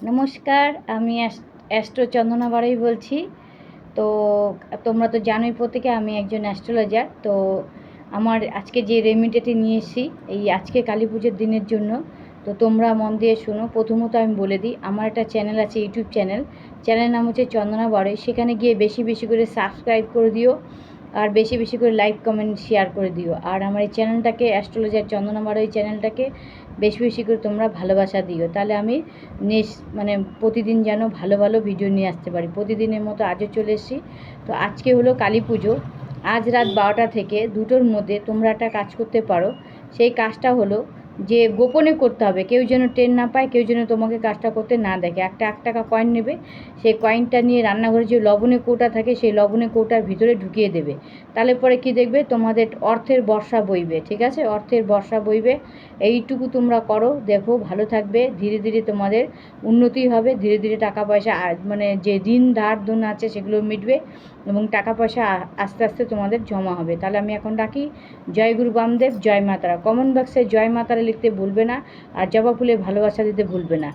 নমস্কার, আমি অ্যাস্ট্রো চন্দনা বাড়াই বলছি। তো তোমরা তো জানোই প্রত্যেকে আমি একজন অ্যাস্ট্রোলজার। তো আমার আজকে যে রেমিডিটি নিয়ে এসেছি এই আজকে কালী পুজোর দিনের জন্য, তো তোমরা মন দিয়ে শোনো। প্রথমত আমি বলে দিই, আমার একটা চ্যানেল আছে, ইউটিউব চ্যানেলের নাম হচ্ছে চন্দনা বাড়াই। সেখানে গিয়ে বেশি বেশি করে সাবস্ক্রাইব করে দিও, আর বেশি বেশি করে লাইক কমেন্ট শেয়ার করে দিও। আর আমার এই চ্যানেলটাকে, অ্যাস্ট্রোলজার চন্দনা বাড়াই চ্যানেলটাকে বেশি বেশি করে তোমরা ভালোবাসা দিও, তাহলে আমি মানে প্রতিদিন যেন ভালো ভালো ভিডিও নিয়ে আসতে পারি। প্রতিদিনের মতো আজও চলে এসেছি। তো আজকে হলো কালী পুজো। আজ রাত 12টা থেকে 2টোর মধ্যে তোমরা একটা কাজ করতে পারো। সেই কাজটা হলো যে গোপনে করতে হবে, কেউ যেন টের না পায়, কেউ যেন তোমাকে কাজটা করতে না দেখে। একটা 1 টাকা কয়েন নেবে, সেই কয়েনটা নিয়ে রান্নাঘরে যে লবণের কৌটা থাকে সেই লবণের কৌটার ভিতরে ঢুকিয়ে দেবে। তাহলে পরে কি দেখবে, তোমাদের অর্থের বর্ষা বইবে। ঠিক আছে, অর্থের বর্ষা বইবে। এইটুকু তোমরা করো, দেখো ভালো থাকবে। ধীরে ধীরে তোমাদের উন্নতি হবে, ধীরে ধীরে টাকা পয়সা মানে যে ঋণ ধার ধুন আছে সেগুলো মিটবে, এবং টাকা পয়সা আস্তে আস্তে তোমাদের জমা হবে। তাহলে আমি এখন ডাকি, জয় গুরু বামদেব, জয় মাতারা। কমেন্ট বক্সে জয় মাতারা লিখতে ভুলবে না, আর জবা ফুলে ভালোবাসা দিতে ভুলবে না।